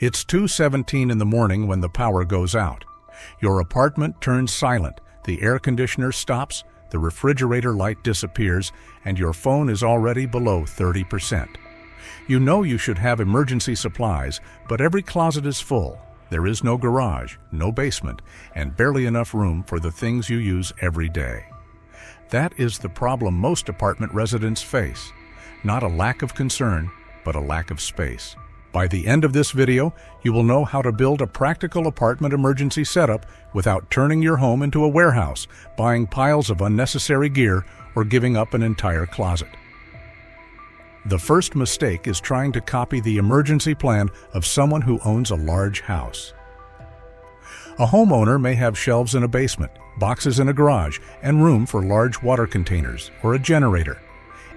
It's 2:17 in the morning when the power goes out. Your apartment turns silent, the air conditioner stops, the refrigerator light disappears, and your phone is already below 30%. You know you should have emergency supplies, but every closet is full. There is no garage, no basement, and barely enough room for the things you use every day. That is the problem most apartment residents face. Not a lack of concern, but a lack of space. By the end of this video, you will know how to build a practical apartment emergency setup without turning your home into a warehouse, buying piles of unnecessary gear, or giving up an entire closet. The first mistake is trying to copy the emergency plan of someone who owns a large house. A homeowner may have shelves in a basement, boxes in a garage, and room for large water containers or a generator.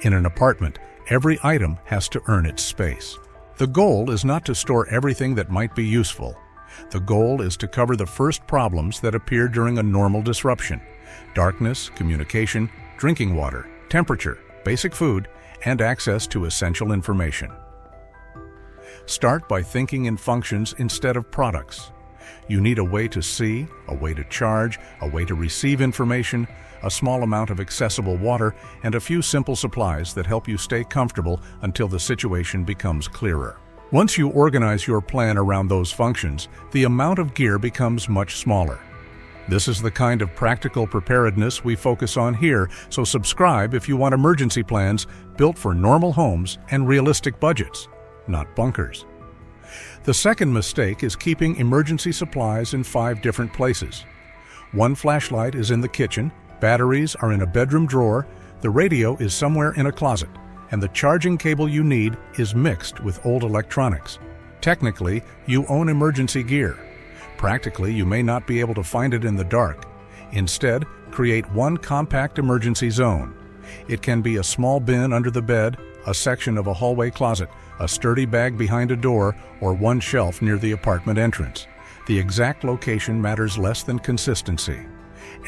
In an apartment, every item has to earn its space. The goal is not to store everything that might be useful. The goal is to cover the first problems that appear during a normal disruption: darkness, communication, drinking water, temperature, basic food, and access to essential information. Start by thinking in functions instead of products. You need a way to see, a way to charge, a way to receive information, a small amount of accessible water, and a few simple supplies that help you stay comfortable until the situation becomes clearer. Once you organize your plan around those functions, the amount of gear becomes much smaller. This is the kind of practical preparedness we focus on here, so subscribe if you want emergency plans built for normal homes and realistic budgets, not bunkers. The second mistake is keeping emergency supplies in 5 different places. One flashlight is in the kitchen, batteries are in a bedroom drawer, the radio is somewhere in a closet, and the charging cable you need is mixed with old electronics. Technically, you own emergency gear. Practically, you may not be able to find it in the dark. Instead, create one compact emergency zone. It can be a small bin under the bed, a section of a hallway closet, a sturdy bag behind a door, or one shelf near the apartment entrance. The exact location matters less than consistency.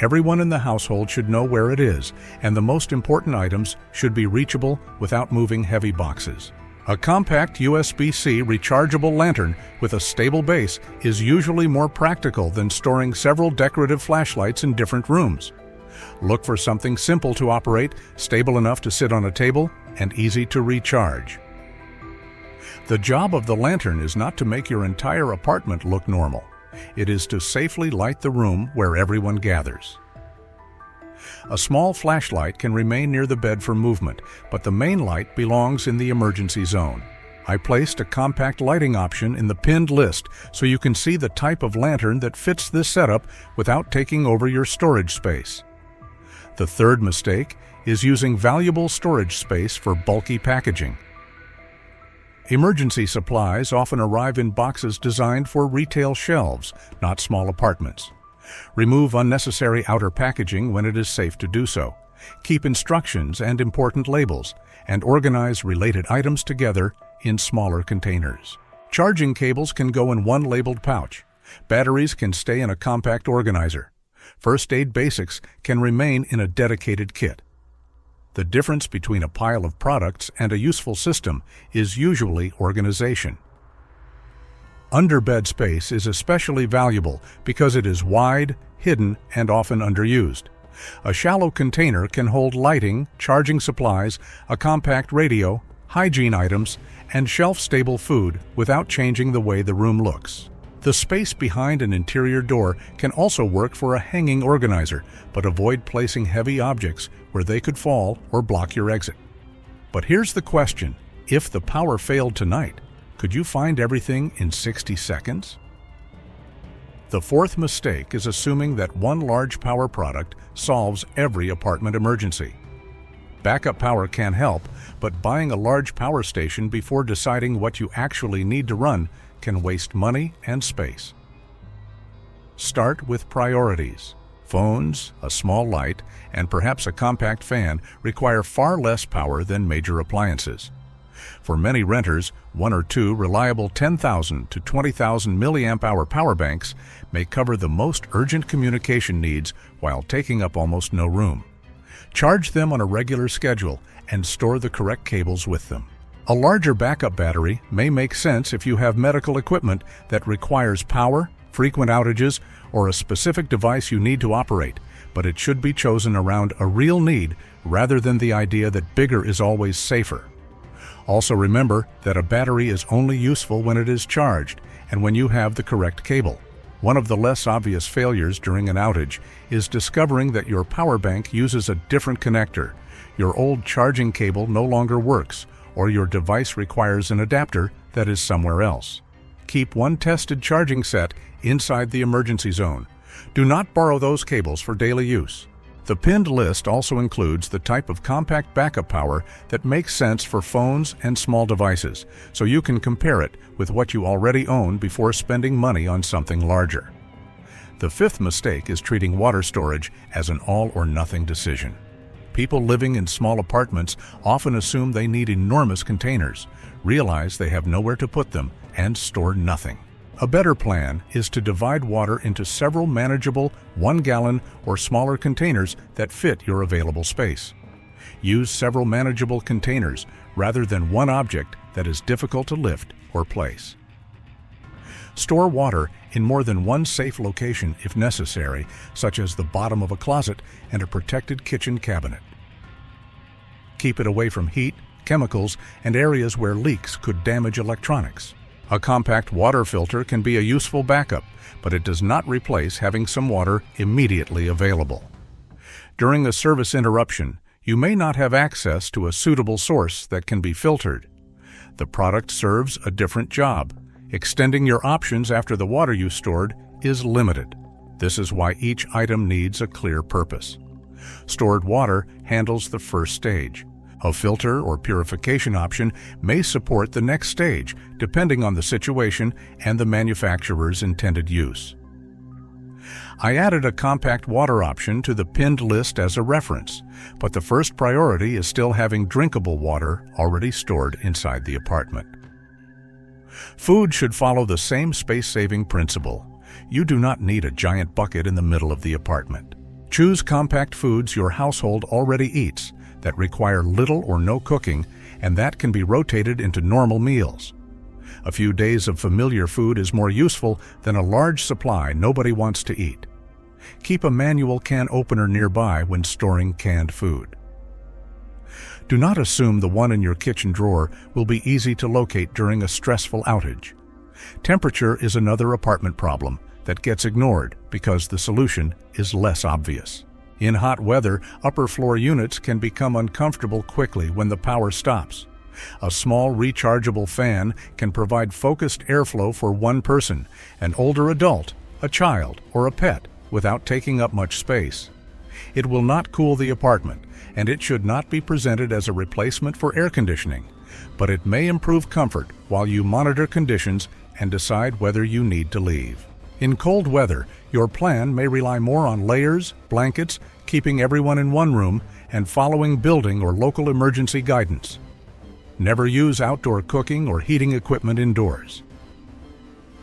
Everyone in the household should know where it is, and the most important items should be reachable without moving heavy boxes. A compact USB-C rechargeable lantern with a stable base is usually more practical than storing several decorative flashlights in different rooms. Look for something simple to operate, stable enough to sit on a table, and easy to recharge. The job of the lantern is not to make your entire apartment look normal. It is to safely light the room where everyone gathers. A small flashlight can remain near the bed for movement, but the main light belongs in the emergency zone. I placed a compact lighting option in the pinned list so you can see the type of lantern that fits this setup without taking over your storage space. The third mistake is using valuable storage space for bulky packaging. Emergency supplies often arrive in boxes designed for retail shelves, not small apartments. Remove unnecessary outer packaging when it is safe to do so. Keep instructions and important labels, and organize related items together in smaller containers. Charging cables can go in one labeled pouch. Batteries can stay in a compact organizer. First aid basics can remain in a dedicated kit. The difference between a pile of products and a useful system is usually organization. Underbed space is especially valuable because it is wide, hidden, and often underused. A shallow container can hold lighting, charging supplies, a compact radio, hygiene items, and shelf-stable food without changing the way the room looks. The space behind an interior door can also work for a hanging organizer, but avoid placing heavy objects where they could fall or block your exit. But here's the question: if the power failed tonight, could you find everything in 60 seconds? The fourth mistake is assuming that one large power product solves every apartment emergency. Backup power can help, but buying a large power station before deciding what you actually need to run can waste money and space. Start with priorities. Phones, a small light, and perhaps a compact fan require far less power than major appliances. For many renters, 1 or 2 reliable 10,000 to 20,000 milliamp-hour power banks may cover the most urgent communication needs while taking up almost no room. Charge them on a regular schedule and store the correct cables with them. A larger backup battery may make sense if you have medical equipment that requires power, frequent outages, or a specific device you need to operate, but it should be chosen around a real need rather than the idea that bigger is always safer. Also remember that a battery is only useful when it is charged and when you have the correct cable. One of the less obvious failures during an outage is discovering that your power bank uses a different connector, your old charging cable no longer works, or your device requires an adapter that is somewhere else. Keep one tested charging set inside the emergency zone. Do not borrow those cables for daily use. The pinned list also includes the type of compact backup power that makes sense for phones and small devices, so you can compare it with what you already own before spending money on something larger. The fifth mistake is treating water storage as an all-or-nothing decision. People living in small apartments often assume they need enormous containers, realize they have nowhere to put them, and store nothing. A better plan is to divide water into several manageable 1-gallon or smaller containers that fit your available space. Use several manageable containers rather than one object that is difficult to lift or place. Store water in more than one safe location if necessary, such as the bottom of a closet and a protected kitchen cabinet. Keep it away from heat, chemicals, and areas where leaks could damage electronics. A compact water filter can be a useful backup, but it does not replace having some water immediately available. During a service interruption, you may not have access to a suitable source that can be filtered. The product serves a different job. Extending your options after the water you stored is limited. This is why each item needs a clear purpose. Stored water handles the first stage. A filter or purification option may support the next stage, depending on the situation and the manufacturer's intended use. I added a compact water option to the pinned list as a reference, but the first priority is still having drinkable water already stored inside the apartment. Food should follow the same space-saving principle. You do not need a giant bucket in the middle of the apartment. Choose compact foods your household already eats that require little or no cooking, and that can be rotated into normal meals. A few days of familiar food is more useful than a large supply nobody wants to eat. Keep a manual can opener nearby when storing canned food. Do not assume the one in your kitchen drawer will be easy to locate during a stressful outage. Temperature is another apartment problem that gets ignored because the solution is less obvious. In hot weather, upper floor units can become uncomfortable quickly when the power stops. A small rechargeable fan can provide focused airflow for one person, an older adult, a child, or a pet, without taking up much space. It will not cool the apartment, and it should not be presented as a replacement for air conditioning, but it may improve comfort while you monitor conditions and decide whether you need to leave. In cold weather, your plan may rely more on layers, blankets, keeping everyone in one room, and following building or local emergency guidance. Never use outdoor cooking or heating equipment indoors.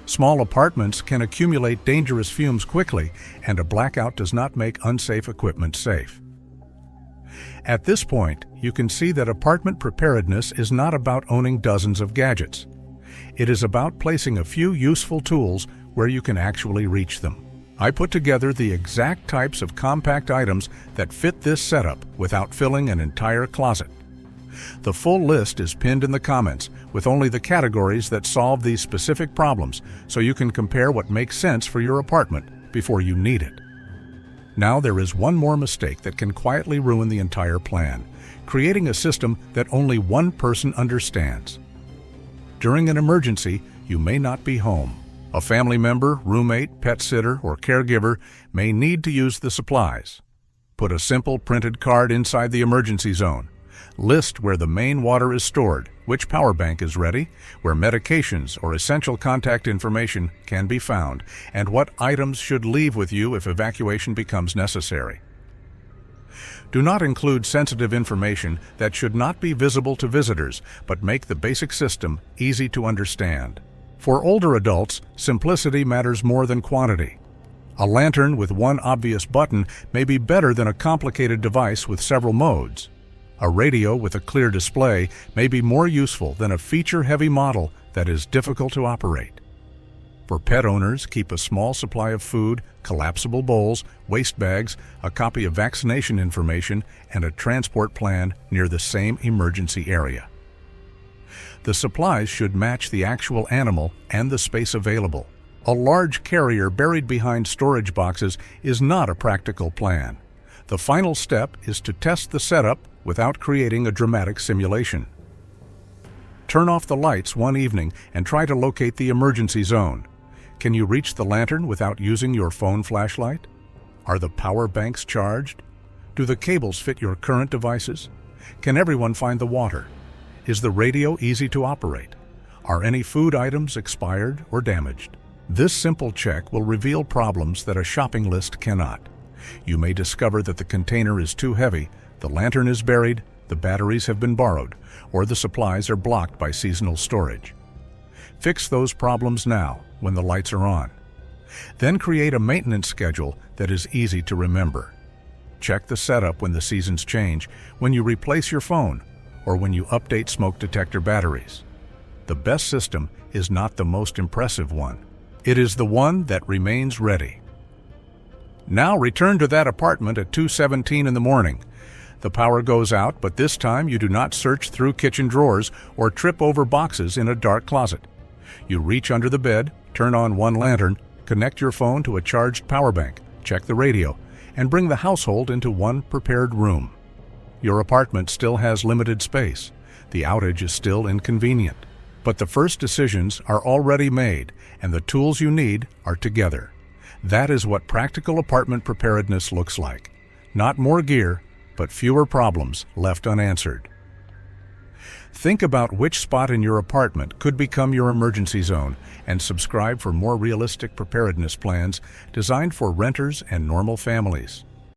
Small apartments can accumulate dangerous fumes quickly, and a blackout does not make unsafe equipment safe. At this point, you can see that apartment preparedness is not about owning dozens of gadgets. It is about placing a few useful tools where you can actually reach them. I put together the exact types of compact items that fit this setup without filling an entire closet. The full list is pinned in the comments with only the categories that solve these specific problems, so you can compare what makes sense for your apartment before you need it. Now there is one more mistake that can quietly ruin the entire plan: creating a system that only one person understands. During an emergency, you may not be home. A family member, roommate, pet sitter, or caregiver may need to use the supplies. Put a simple printed card inside the emergency zone. List where the main water is stored, which power bank is ready, where medications or essential contact information can be found, and what items should leave with you if evacuation becomes necessary. Do not include sensitive information that should not be visible to visitors, but make the basic system easy to understand. For older adults, simplicity matters more than quantity. A lantern with one obvious button may be better than a complicated device with several modes. A radio with a clear display may be more useful than a feature-heavy model that is difficult to operate. For pet owners, keep a small supply of food, collapsible bowls, waste bags, a copy of vaccination information, and a transport plan near the same emergency area. The supplies should match the actual animal and the space available. A large carrier buried behind storage boxes is not a practical plan. The final step is to test the setup without creating a dramatic simulation. Turn off the lights one evening and try to locate the emergency zone. Can you reach the lantern without using your phone flashlight? Are the power banks charged? Do the cables fit your current devices? Can everyone find the water? Is the radio easy to operate? Are any food items expired or damaged? This simple check will reveal problems that a shopping list cannot. You may discover that the container is too heavy, the lantern is buried, the batteries have been borrowed, or the supplies are blocked by seasonal storage. Fix those problems now when the lights are on. Then create a maintenance schedule that is easy to remember. Check the setup when the seasons change, when you replace your phone, or when you update smoke detector batteries. The best system is not the most impressive one. It is the one that remains ready. Now return to that apartment at 2:17 in the morning. The power goes out, but this time you do not search through kitchen drawers or trip over boxes in a dark closet. You reach under the bed, turn on one lantern, connect your phone to a charged power bank, check the radio, and bring the household into one prepared room. Your apartment still has limited space. The outage is still inconvenient. But the first decisions are already made, and the tools you need are together. That is what practical apartment preparedness looks like. Not more gear, but fewer problems left unanswered. Think about which spot in your apartment could become your emergency zone, and subscribe for more realistic preparedness plans designed for renters and normal families.